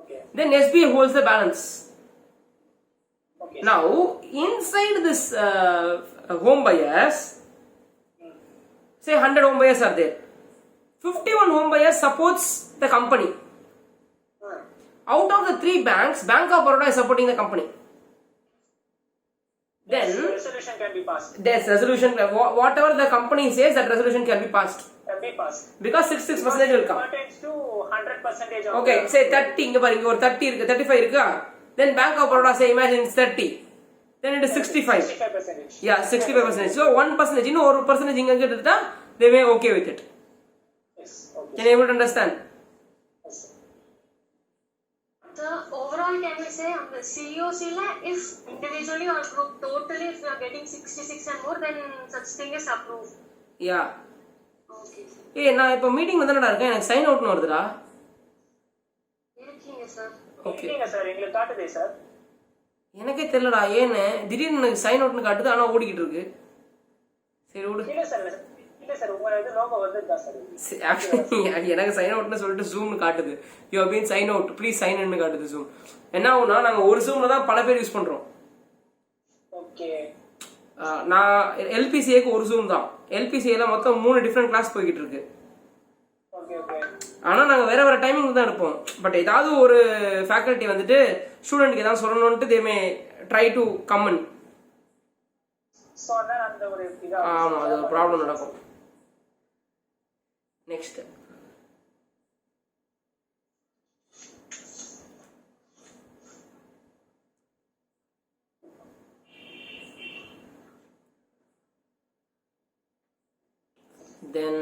Okay. Then SBI holds the balance. Okay. Now, inside this home buyers, say 100 home buyers are there. 51 home buyers supports the company. Out of the 3 banks, Bank of Baroda is supporting the company. Then resolution can be passed. there's resolution, whatever the company says, that resolution can be passed. Can be passed. Because 66% will come. Pertains to 100% of Okay, the- say 30, இங்க பாருங்க ஒரு 30 இருக்கு, 35 இருக்கா? Then Bank of Baroda say imagine it's 30. Then it is 65. 65%. Yeah, 65%. So 1%, இன்னும் ஒரு percentage இங்க எடுத்துட்டா they may okay with it. Yes. Okay. Can you able to understand? all can we say on the COC la, if individually or group totally if you are getting 66 and more, then such thing is approved. Yeah Okay. ஏய் நான் இப்போ meeting தானடா இருக்கேன், எனக்கு sign அவுட்னு வருதுடா. இருக்கீங்க sir. Okay இல்லைங்க sir, எங்களுக்கு காட்டுதே சார். எனக்கே தெரியலடா ஏன்னு, திடீர்னு எனக்கு சைன் அவுட்னு காட்டுது, ஆனால் ஓடிக்கிட்டு இருக்கு. சரி விடு. இல்ல சார், இல்ல சார், உங்க இது லோகோ வந்துருக்கா சார்? ஆக்சுவலி எனக்கு சைன் அவுட்னு சொல்லிட்டு ஜூம்னு காட்டுது. You have been sign out, please sign இன்னு காட்டுது ஜூம். என்ன ஆகும்னா நாங்கள் ஒரு ஜூம்ல தான் பல பேர் யூஸ் பண்ணுறோம். ஓகே. நான் எல்பிசிஏக்கு ஒரு ஜூம் தான். எல்பிசிஏல மொத்தம் 3 டிஃப்ரெண்ட் கிளாஸ் போய்கிட்டு இருக்கு. Okay okay. ஆனால் நாங்கள் வேற வேற டைமிங் தான் எடுப்போம். பட் ஏதாவது ஒரு ஃபேக்கல்ட்டி வந்துட்டு ஸ்டூடெண்ட்க்கு ஏதாவது சொல்லணும்ட்டு they may try to common. So அதான் அந்த ஒரு ஆமாம், அது ஒரு ப்ராப்ளம் நடக்கும். Next then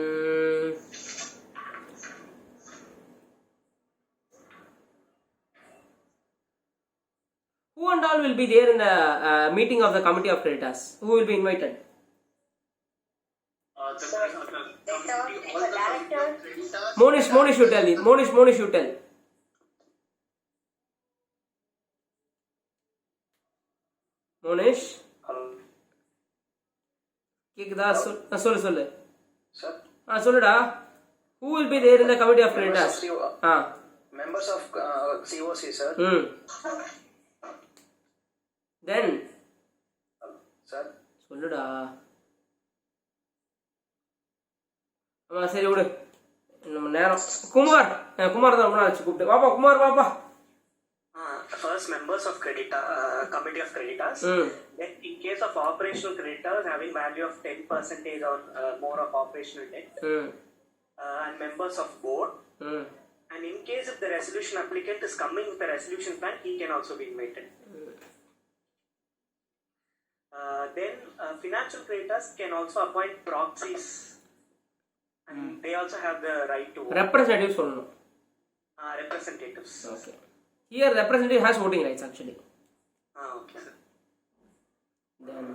who and all will be there in the meeting of the committee of creditors? Who will be invited? Monish you tell me. Monish you tell. Monish கேக்குதா? சொல்லு Sir? சொல்லுடா. Who will be there in the committee of creditors? Members of COC, sir. Then Sir? சொல்லுடா. ஆமா சரி விடு, நம்ம நேரம். குமார் தான் ரொம்ப நாள் கூப்பிட்டு வாப்பா. குமார் வாப்பா. First, members of committee of creditors. Then, in case of operational creditors having value of 10% or more of operational debt, and members of board. And in case if the resolution applicant is coming with a resolution plan, he can also be invited. Then, financial creditors can also appoint proxies, and they also have the right to representatives சொல்லணும். representatives. Okay. Here representative has voting rights actually. Okay, sir. Then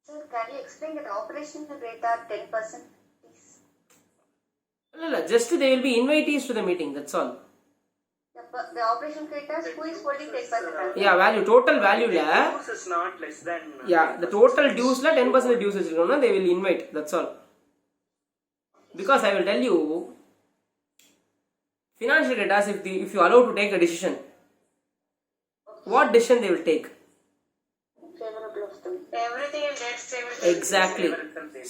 Sir, can you explain that operational rate are 10%, please? No, just they will be invitees to the meeting, that's all. The operational creditors, who is holding 10%? Yeah, value, total value la. Dues is not less than. Yeah, the total dues la 10% dues is no, they will invite, that's all. Because I will tell you, financial creditors, if you allow to take a decision, what decision they will take? Everything in debts, everything. Exactly.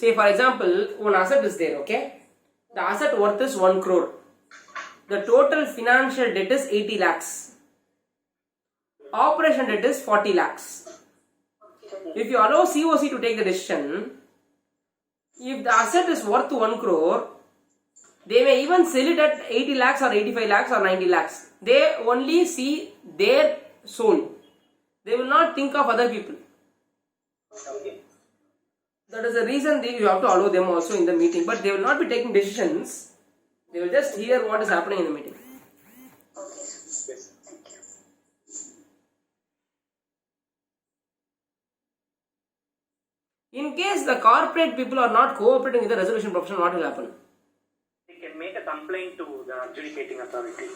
Say for example, one asset is there, okay? The asset worth is 1 crore. The total financial debt is 80 lakhs. Operation debt is 40 lakhs. If you allow COC to take the decision, if the asset is worth 1 crore, they may even sell it at 80 lakhs or 85 lakhs or 90 lakhs. They only see their soul. They will not think of other people. That is the reason you have to allow them also in the meeting, but they will not be taking decisions. They will just hear what is happening in the meeting. Okay, sir. Thank you. In case the corporate people are not cooperating with the resolution profession, what will happen? They can make a complaint to the adjudicating authority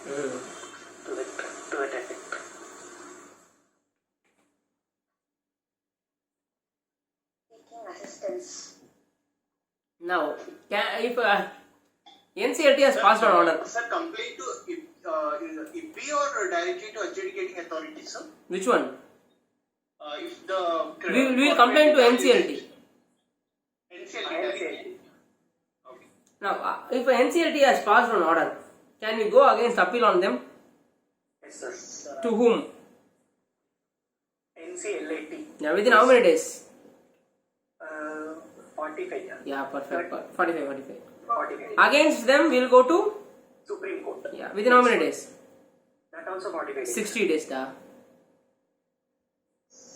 to that effect. Seeking assistance. Now, if NCLT has passed an order, Sir, complaint to IBPI or directly to adjudicating authority, sir? which one? If the We will complain to NCLT. NCLT directly. Okay. Now, if NCLT has passed an order, can we go against appeal on them? Yes, sir. To whom? NCLAT. Yeah, within how many days? 45. Yeah, perfect. 45. 45. Against them, we will go to, Supreme Court. yeah, within how many days? That also 45 days. 60 days da.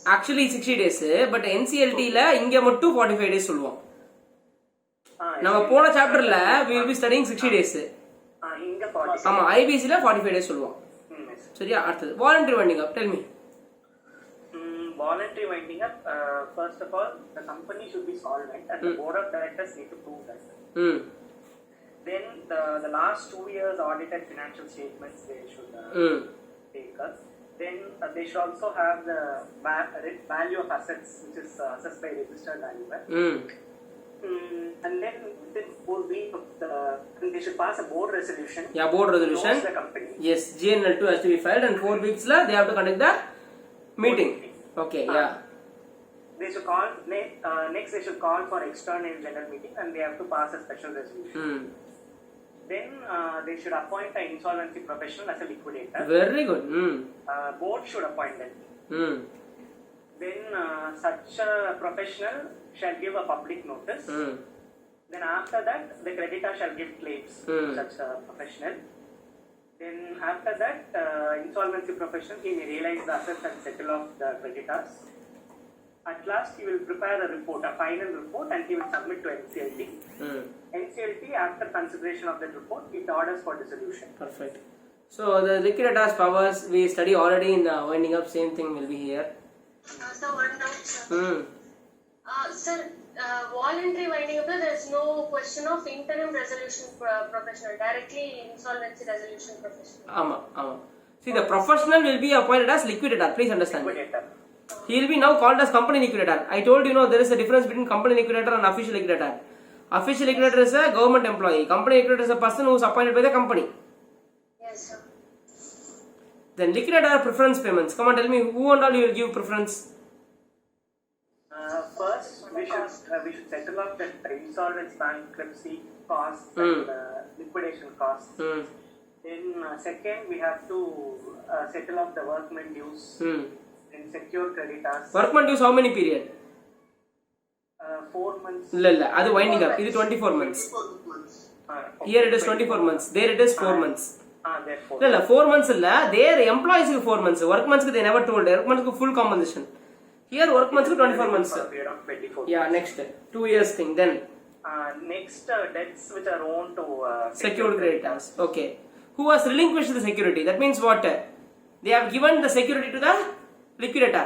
Actually 60 days, but NCLT la inga mattu 45 days சொல்லுவோம். நம்ம போன சாப்டர்ல we will be studying 60 days. இங்க 40. ஆமா, IBC ல 45 days சொல்லுவோம். சரியா? அடுத்து voluntary winding up. Tell me. Voluntary winding up, first of all, the company should be solvent and the board of directors need to prove that. Then the last 2 years audited financial statements they should take us. Then they should also have the value of assets which is assessed by registered valuer. And then within 4 weeks they should pass a board resolution. Yeah, board resolution. The company. Yes, GNL2 has to be filed and 4 weeks la they have to conduct the meeting. Okay, yeah. They should call next. They should call for extraordinary general meeting and they have to pass a special resolution. Then they should appoint an insolvency professional as a liquidator. Very good. Board should appoint them. Then such a professional shall give a public notice. Then after that, the creditor shall give claims to such a professional. Then after that, insolvency professional, he may realize the assets and settle off the creditors. At last, he will prepare a report, a final report, and he will submit to NCLT. NCLT, after consideration of that report, it orders for dissolution. Perfect. So the liquidator's powers we study already in the winding up. Same thing will be here. So one doubt, sir. Sir, voluntary winding up, there is no question of interim resolution professional, directly insolvency resolution professional. Ama. See, the professional will be appointed as liquidator. Please understand. Liquidator. He will be now called as company liquidator. I told you, there is a difference between company liquidator and official liquidator. Official liquidator is a government employee. Company liquidator is a person who is appointed by the company. Yes, sir. Then liquidator preference payments. Come on, tell me who and all you will give preference. First, we should settle up the insolvency, bankruptcy costs and liquidation costs. Then second, we have to settle up the workman dues and secure creditors. Workman dues how many period? 4 months. இல்ல அது winding up. இது 24 months. Here it is 24 months. There it is 4 months. Therefore. இல்ல 4 months இல்ல. Their employees 4 months. Workman's they never told. Workman's full compensation. Here workman's 24 months. Period of 24 Yeah, next 2 years thing. Then next debts which are owed to secured creditors. Okay. Who has relinquished the security? That means what? They have given the security to the liquidator.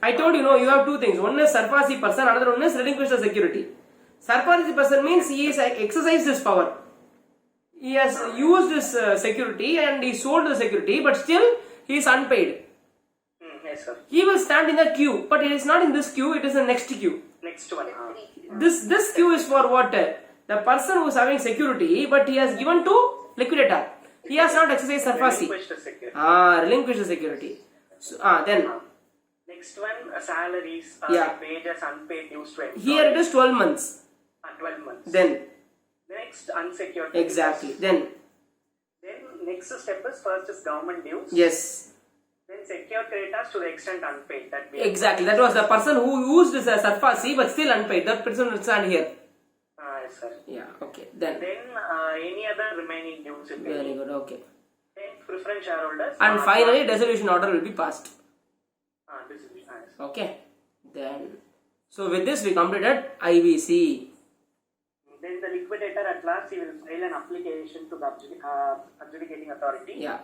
I told you, you have 2 things. One is surfasi person, another one is relinquish the security. Surfasi person means he has exercised his power. He has used his security and he sold the security, but still he is unpaid. Yes, sir. He will stand in the queue, but it is not in this queue, it is the next queue. Next one. This queue is for what? The person who is having security, but he has given to liquidator. He has not exercised surfasi. Relinquish the security. So, then next one, salaries, wages, unpaid dues to employees. Here it is 12 months. 12 months. Then next, unsecured. Exactly. Then next step is first is government dues. Yes. Then secure creditors to the extent unpaid. Exactly. That was the person who used this as surfasi but still unpaid. That person will stand here. Yes, sir. Yeah. Okay. Then any other remaining dues. Very good. Okay. Then preference shareholders. And finally, dissolution order will be passed. Dissolution. Okay. Then so with this we completed IBC. Then the liquidator at last he will file an application to the adjudicating authority. Yeah.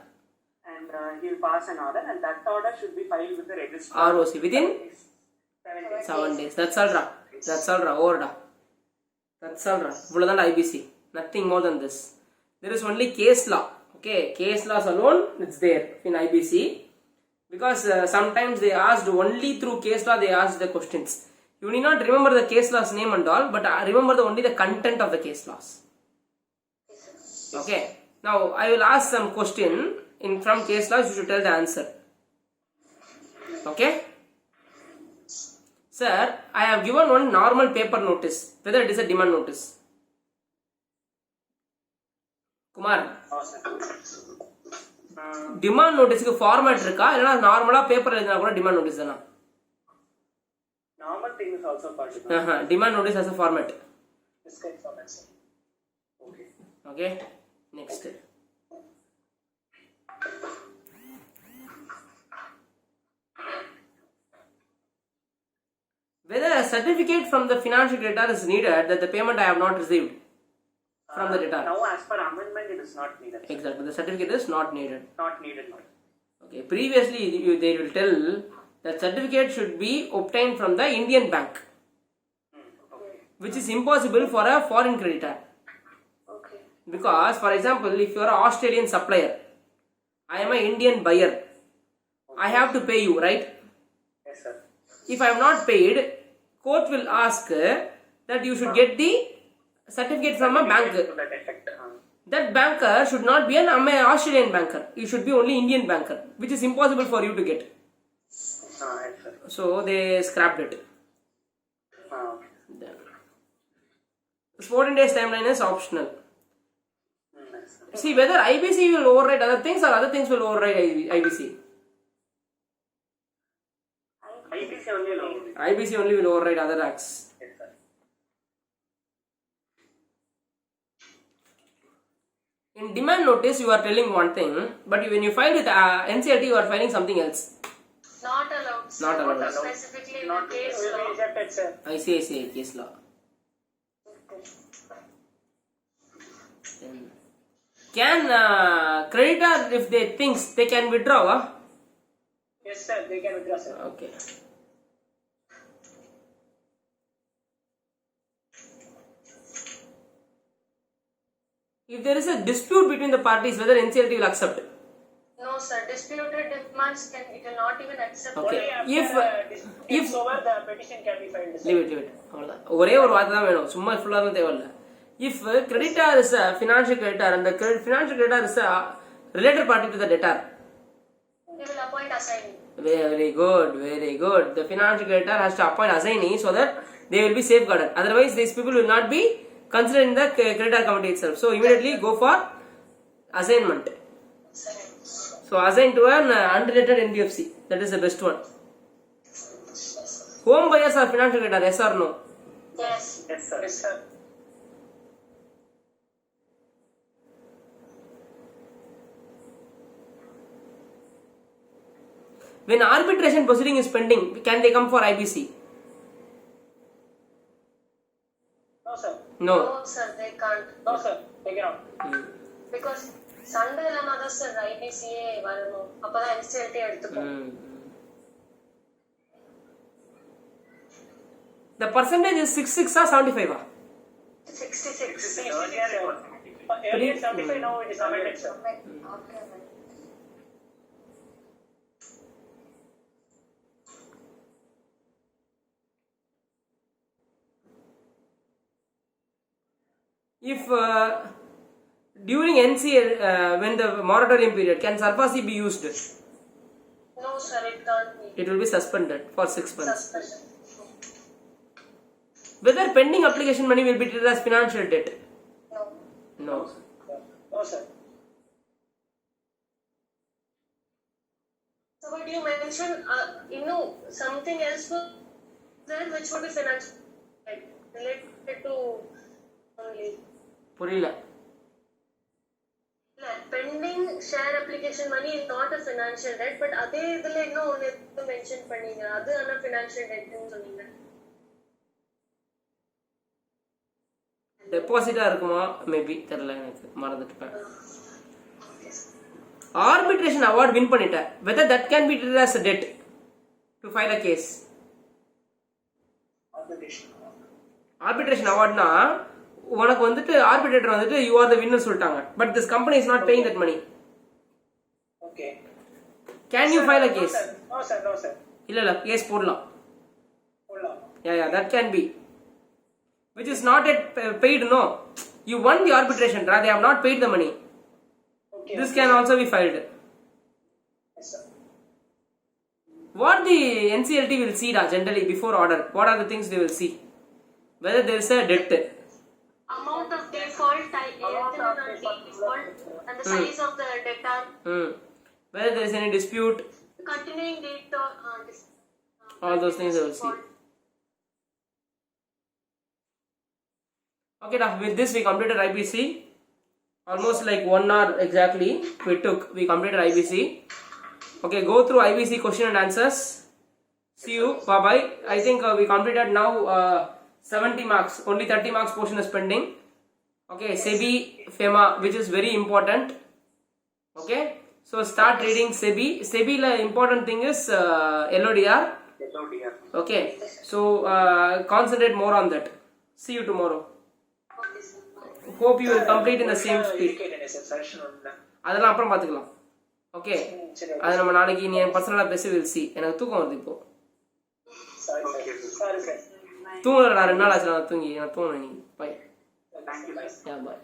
And he will pass an order, and that order should be filed with the registrar. ROC within 7 days. That's all, ra. Over, da. That's all, ra. Vuladanda IBC. Nothing more than this. There is only case law. Okay, case laws alone, it's there in IBC. Because sometimes they asked only through case law, they asked the questions. You need not remember the case law's name and all, but remember only the content of the case laws. Okay. Now, I will ask some question from case laws, you should tell the answer. Okay? Sir, I have given one normal paper notice, whether it is a demand notice. Kumar. Demand notice ku format irukka illa normala paper eludina kuda demand notice dana? Normal thing is also called demand notice as a format. Describe format, sir. Okay. Next. Whether a certificate from the financial creditor is needed that the payment I have not received from the debtor. Now, as per amendment, it is not needed. Exactly, the certificate is not needed. Not needed now. Okay, previously they will tell that certificate should be obtained from the Indian bank, which is impossible for a foreign creditor. Okay. Because, for example, if you are an Australian supplier, I am an Indian buyer, I have to pay you, right? Yes, sir. If I am not paid, court will ask that you should get the certificate from a bank. To that effect. That banker should not be an Australian banker. You should be only Indian banker, which is impossible for you to get. Yes, sir. So they scrapped it. Okay. Then, this 14 days timeline is optional. Yes, sir. See whether IBC will override other things or other things will override IBC. IBC only alone. IBC only will override other acts. Yes, sir. In demand notice, you are telling one thing, but when you file with NCLT, you are filing something else. Not allowed. Sir. Not allowed. Specifically in Not the case will be law. rejected, sir. ICICI case law. Then, can creditor, if they thinks they can withdraw? Yes, sir. They can withdraw, sir. Okay. If there is a dispute between the parties, whether NCLT will accept? No, sir. Disputed demands it will not even accept. Okay. Only If it's over, the petition can be filed, sir. leave it. அவ்வளவுதான். ஒரே ஒரு வார்த்தை தான் வேணும், சும்மா ஃபுல்லாக தேவையில்லை. If creditor is a financial creditor and the financial creditor is a related party to the debtor, We will appoint assignee. very good, very good. The financial creditor has to appoint assignee so that they will be safeguarded. Otherwise, these people will not be considered in the creditor committee itself. So immediately go for assignment. So assign to an unrelated NBFC. That is the best one. Home buyers are financial creditor, yes or no? Yes. Yes, sir. Yes, sir. When arbitration proceeding is pending, can they come for IBC? No, sir. No. No, sir. They can't. No, sir. They cannot. Because Sunday another sir IBCA வரணும் அப்பதான் NCLT எடுத்துப்போம். The percentage is 66 or 75? 66. Earlier it was 75, now it is amended, sir. If during NCL, when the moratorium period, can SARFAESI be used? No, sir. It can't be. It will be suspended for 6 months. Suspension. Whether pending application money will be treated as financial debt? No. No. No, sir. So, but you mentioned, something else was there which would be financial, like, related to only. புரியல. Pending share application money is not a financial debt, but அதே இதுல இன்னும் ஒன்னு mention பண்ணீங்க, அது ஆனா financial debt னு சொன்னீங்க. டெபாசிட்டா இருக்குமா? மேபி தெரியல, எனக்கு மறந்துட்டேன். Arbitration award win பண்ணிட்ட, whether that can be treated as a debt to file a case? Arbitration award na உனக்கு வந்துட்டு ஆர்பிட்ரேட்டர் வந்துட்டு you are the winner சொல்லிட்டாங்க, but this company is not paying that money. Okay. Can you file a case? No, sir. No, sir. இல்ல case போடலாம். Hold on. Yeah, that can be. Which is not yet paid, no. You won the arbitration, they have not paid the money. Okay. This can also be filed. Yes, sir. What the NCLT will see generally before order, what are the things they will see? Whether there is a debt. Amount of default, default, and the size of the debtor. Whether there is any dispute. Continuing date or All those things they will see. Okay, now with this we completed IBC. Almost like 1 hour exactly we completed IBC. Okay, go through IBC question and answers. See you. Bye bye. I think we completed now 70 marks. Only 30 marks portion is pending. Okay, SEBI, FEMA, which is very important. Okay, so start reading SEBI. SEBI la important thing is LODR. Okay, so concentrate more on that. See you tomorrow. Hope you will complete in the same speed. அதெல்லாம் அப்புறம் பார்த்துக்கலாம். Okay, அது நம்ம நாளைக்கு நீ என் பர்சனலாக பேசி will see. எனக்கு தூக்கம் வருது இப்போ. தூங்கலடா, 2 நாள் ஆச்சு நான் தூங்கி. நான் தூங்கணும். நீ பை. Yeah, bye.